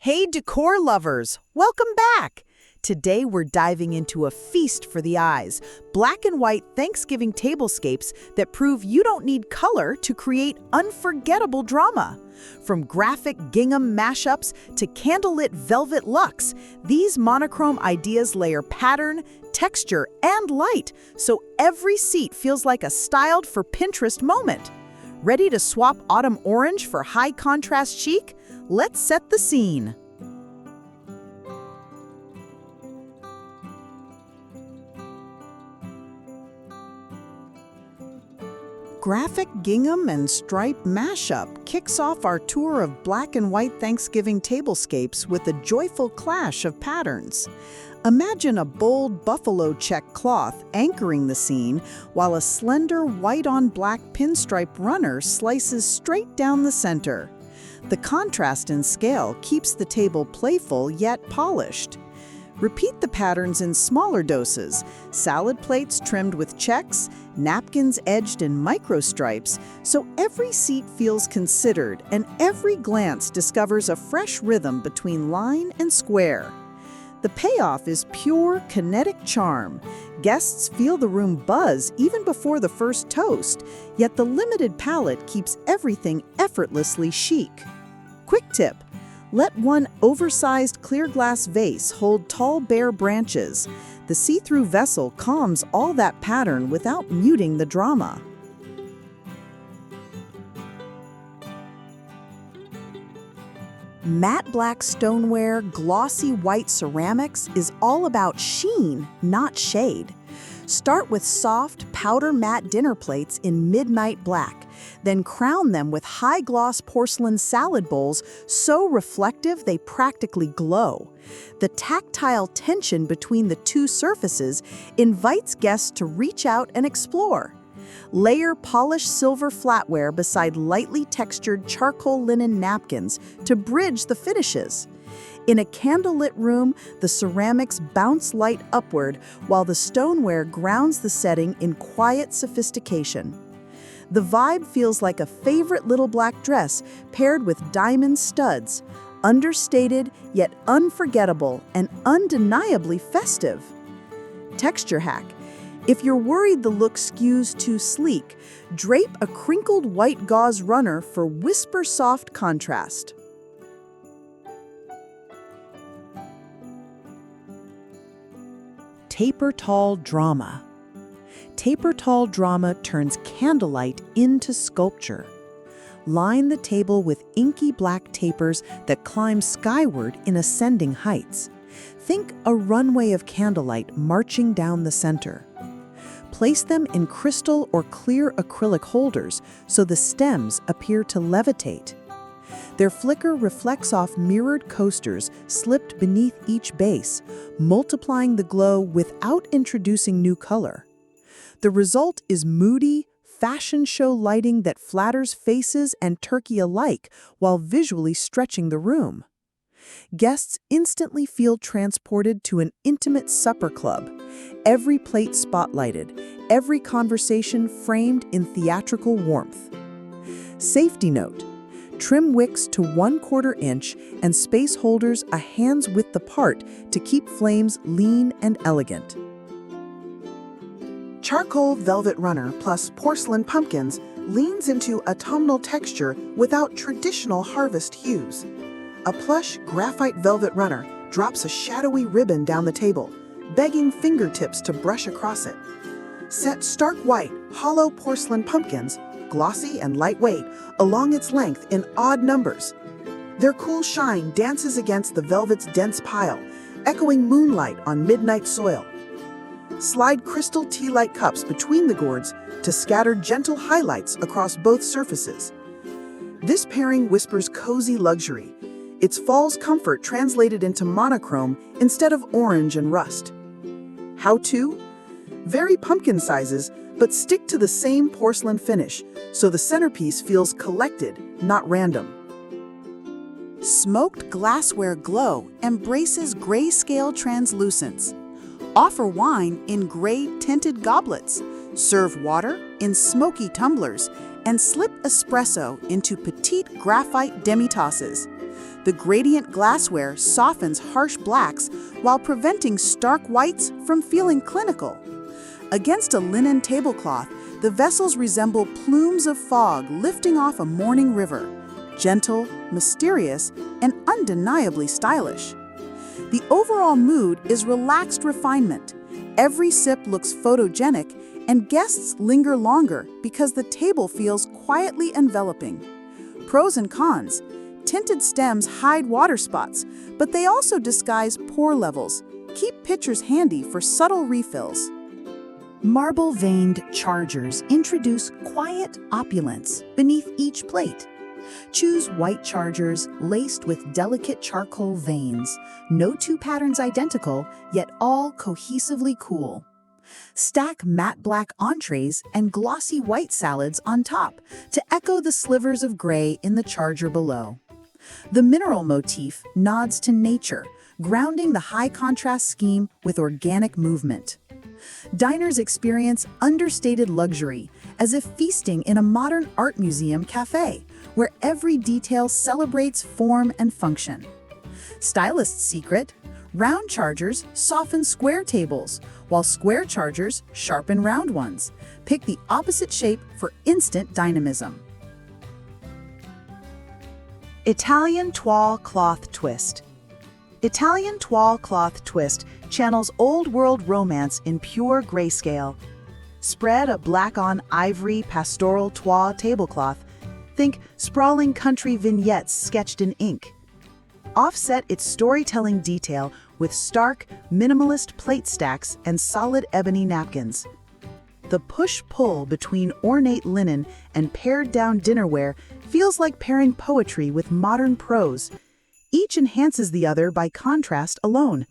Hey, decor lovers! Welcome back! Today we're diving into a feast for the eyes, black and white Thanksgiving tablescapes that prove you don't need color to create unforgettable drama. From graphic gingham mashups to candlelit velvet luxe, these monochrome ideas layer pattern, texture, and light, so every seat feels like a styled for Pinterest moment. Ready to swap autumn orange for high contrast chic? Let's set the scene. Graphic gingham and stripe mashup kicks off our tour of black and white Thanksgiving tablescapes with a joyful clash of patterns. Imagine a bold buffalo check cloth anchoring the scene while a slender white-on-black pinstripe runner slices straight down the center. The contrast in scale keeps the table playful yet polished. Repeat the patterns in smaller doses, salad plates trimmed with checks, napkins edged in microstripes, so every seat feels considered and every glance discovers a fresh rhythm between line and square. The payoff is pure kinetic charm. Guests feel the room buzz even before the first toast, yet the limited palette keeps everything effortlessly chic. Quick tip: let one oversized clear glass vase hold tall bare branches. The see-through vessel calms all that pattern without muting the drama. Matte black stoneware, glossy white ceramics is all about sheen, not shade. Start with soft, powder matte dinner plates in midnight black, then crown them with high-gloss porcelain salad bowls so reflective they practically glow. The tactile tension between the two surfaces invites guests to reach out and explore. Layer polished silver flatware beside lightly textured charcoal linen napkins to bridge the finishes. In a candlelit room, the ceramics bounce light upward while the stoneware grounds the setting in quiet sophistication. The vibe feels like a favorite little black dress paired with diamond studs, understated yet unforgettable and undeniably festive. Texture hack: if you're worried the look skews too sleek, drape a crinkled white gauze runner for whisper-soft contrast. Taper-tall drama. Taper-tall drama turns candlelight into sculpture. Line the table with inky black tapers that climb skyward in ascending heights. Think a runway of candlelight marching down the center. Place them in crystal or clear acrylic holders so the stems appear to levitate. Their flicker reflects off mirrored coasters slipped beneath each base, multiplying the glow without introducing new color. The result is moody, fashion show lighting that flatters faces and turkey alike while visually stretching the room. Guests instantly feel transported to an intimate supper club, every plate spotlighted, every conversation framed in theatrical warmth. Safety note: trim wicks to 1/4 inch and space holders a hand's width apart to keep flames lean and elegant. Charcoal velvet runner plus porcelain pumpkins leans into autumnal texture without traditional harvest hues. A plush graphite velvet runner drops a shadowy ribbon down the table, begging fingertips to brush across it. Set stark white, hollow porcelain pumpkins, glossy and lightweight, along its length in odd numbers. Their cool shine dances against the velvet's dense pile, echoing moonlight on midnight soil. Slide crystal tea-light cups between the gourds to scatter gentle highlights across both surfaces. This pairing whispers cozy luxury, its fall's comfort translated into monochrome instead of orange and rust. How-to? Vary pumpkin sizes, but stick to the same porcelain finish, so the centerpiece feels collected, not random. Smoked glassware glow embraces grayscale translucence. Offer wine in gray tinted goblets. Serve water in smoky tumblers and slip espresso into petite graphite demi-tasses. The gradient glassware softens harsh blacks while preventing stark whites from feeling clinical. Against a linen tablecloth, the vessels resemble plumes of fog lifting off a morning river, gentle, mysterious, and undeniably stylish. The overall mood is relaxed refinement. Every sip looks photogenic, and guests linger longer because the table feels quietly enveloping. Pros and cons. Tinted stems hide water spots, but they also disguise pore levels. Keep pitchers handy for subtle refills. Marble-veined chargers introduce quiet opulence beneath each plate. Choose white chargers laced with delicate charcoal veins. No two patterns identical, yet all cohesively cool. Stack matte black entrees and glossy white salads on top to echo the slivers of gray in the charger below. The mineral motif nods to nature, grounding the high-contrast scheme with organic movement. Diners experience understated luxury, as if feasting in a modern art museum cafe, where every detail celebrates form and function. Stylist's secret: round chargers soften square tables, while square chargers sharpen round ones. Pick the opposite shape for instant dynamism. Italian toile cloth twist. Italian toile cloth twist channels old-world romance in pure grayscale. Spread a black-on-ivory pastoral toile tablecloth. Think sprawling country vignettes sketched in ink. Offset its storytelling detail with stark, minimalist plate stacks and solid ebony napkins. The push-pull between ornate linen and pared-down dinnerware feels like pairing poetry with modern prose. Each enhances the other by contrast alone.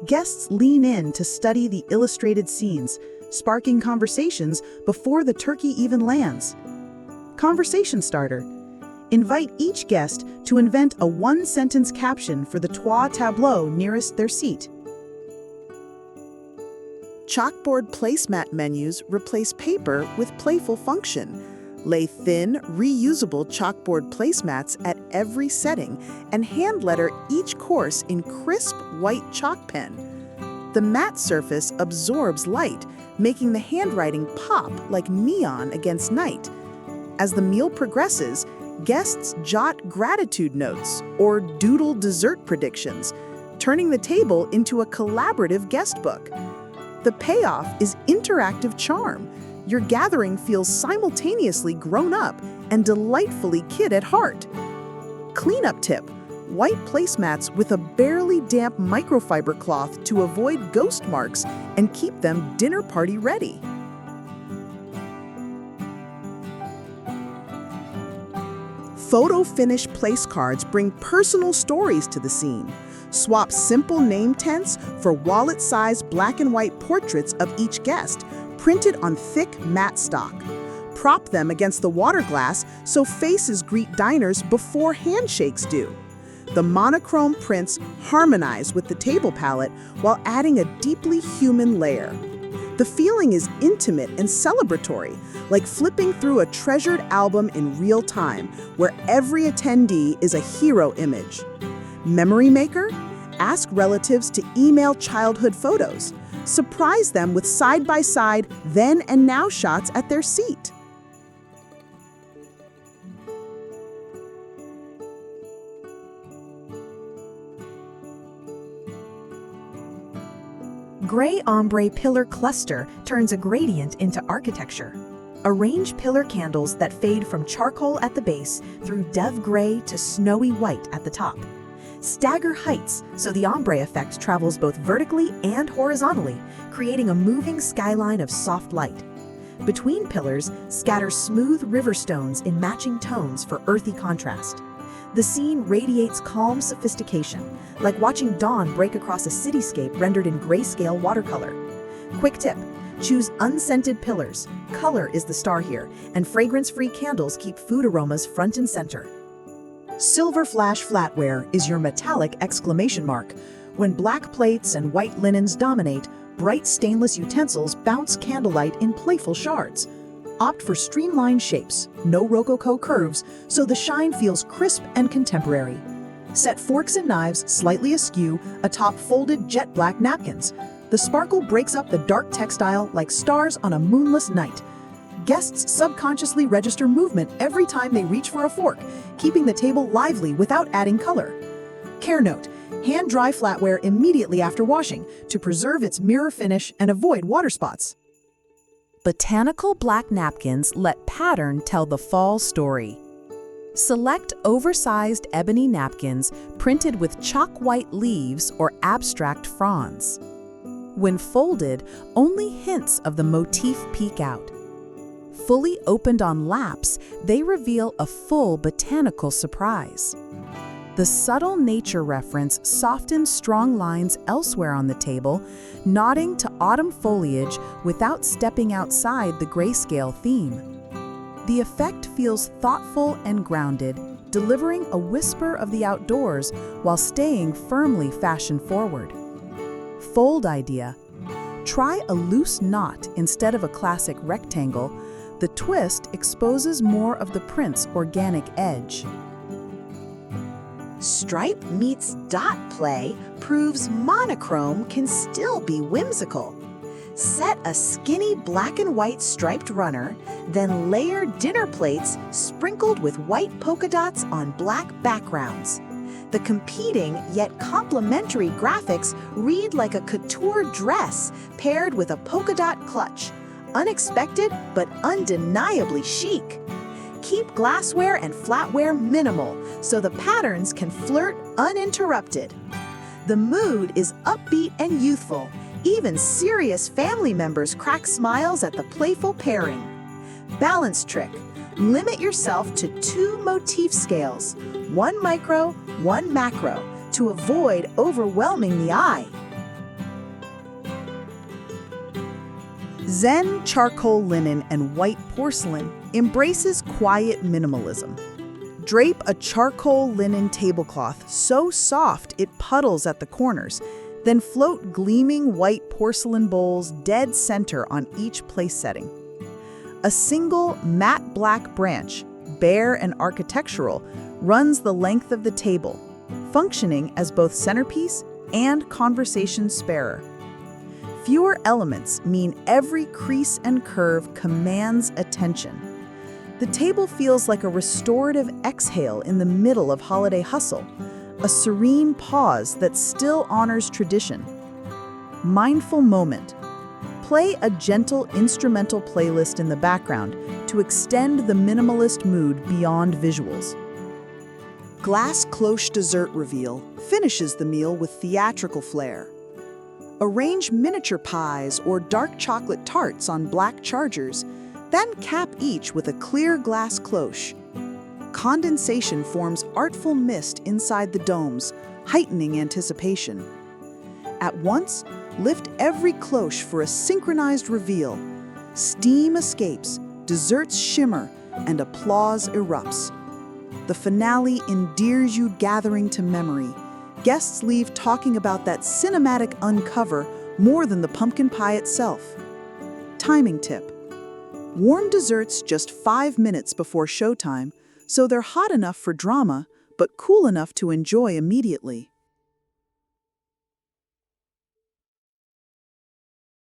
Guests lean in to study the illustrated scenes, sparking conversations before the turkey even lands. Conversation starter. Invite each guest to invent a one-sentence caption for the toile tableau nearest their seat. Chalkboard placemat menus replace paper with playful function. Lay thin, reusable chalkboard placemats at every setting and hand letter each course in crisp white chalk pen. The matte surface absorbs light, making the handwriting pop like neon against night. As the meal progresses, guests jot gratitude notes or doodle dessert predictions, turning the table into a collaborative guest book. The payoff is interactive charm. Your gathering feels simultaneously grown up and delightfully kid at heart. Cleanup tip: white placemats with a barely damp microfiber cloth to avoid ghost marks and keep them dinner party ready. Photo finish place cards bring personal stories to the scene. Swap simple name tents for wallet-sized black and white portraits of each guest, printed on thick matte stock. Prop them against the water glass so faces greet diners before handshakes do. The monochrome prints harmonize with the table palette while adding a deeply human layer. The feeling is intimate and celebratory, like flipping through a treasured album in real time, where every attendee is a hero image. Memory maker? Ask relatives to email childhood photos. Surprise them with side-by-side then and now shots at their seat. Gray ombre pillar cluster turns a gradient into architecture. Arrange pillar candles that fade from charcoal at the base through dove gray to snowy white at the top. Stagger heights so the ombre effect travels both vertically and horizontally, creating a moving skyline of soft light. Between pillars, scatter smooth river stones in matching tones for earthy contrast. The scene radiates calm sophistication, like watching dawn break across a cityscape rendered in grayscale watercolor. Quick tip: choose unscented pillars. Color is the star here, and fragrance-free candles keep food aromas front and center. Silver flash flatware is your metallic exclamation mark. When black plates and white linens dominate, bright stainless utensils bounce candlelight in playful shards. Opt for streamlined shapes, no rococo curves, so the shine feels crisp and contemporary. Set forks and knives slightly askew atop folded jet black napkins. The sparkle breaks up the dark textile like stars on a moonless night. Guests subconsciously register movement every time they reach for a fork, keeping the table lively without adding color. Care note: hand dry flatware immediately after washing to preserve its mirror finish and avoid water spots. Botanical black napkins let pattern tell the fall story. Select oversized ebony napkins printed with chalk white leaves or abstract fronds. When folded, only hints of the motif peek out. Fully opened on laps, they reveal a full botanical surprise. The subtle nature reference softens strong lines elsewhere on the table, nodding to autumn foliage without stepping outside the grayscale theme. The effect feels thoughtful and grounded, delivering a whisper of the outdoors while staying firmly fashion-forward. Fold idea. Try a loose knot instead of a classic rectangle. The twist exposes more of the print's organic edge. Stripe meets dot play proves monochrome can still be whimsical. Set a skinny black and white striped runner, then layer dinner plates sprinkled with white polka dots on black backgrounds. The competing yet complementary graphics read like a couture dress paired with a polka dot clutch. Unexpected but undeniably chic. Keep glassware and flatware minimal so the patterns can flirt uninterrupted. The mood is upbeat and youthful. Even serious family members crack smiles at the playful pairing. Balance trick. Limit yourself to 2 motif scales, 1 micro, 1 macro, to avoid overwhelming the eye. Zen charcoal linen and white porcelain embraces quiet minimalism. Drape a charcoal linen tablecloth so soft it puddles at the corners, then float gleaming white porcelain bowls dead center on each place setting. A single matte black branch, bare and architectural, runs the length of the table, functioning as both centerpiece and conversation sparer. Fewer elements mean every crease and curve commands attention. The table feels like a restorative exhale in the middle of holiday hustle, a serene pause that still honors tradition. Mindful moment. Play a gentle instrumental playlist in the background to extend the minimalist mood beyond visuals. Glass cloche dessert reveal finishes the meal with theatrical flair. Arrange miniature pies or dark chocolate tarts on black chargers, then cap each with a clear glass cloche. Condensation forms artful mist inside the domes, heightening anticipation. At once, lift every cloche for a synchronized reveal. Steam escapes, desserts shimmer, and applause erupts. The finale endears you gathering to memory. Guests leave talking about that cinematic uncover more than the pumpkin pie itself. Timing tip. Warm desserts just 5 minutes before showtime, so they're hot enough for drama, but cool enough to enjoy immediately.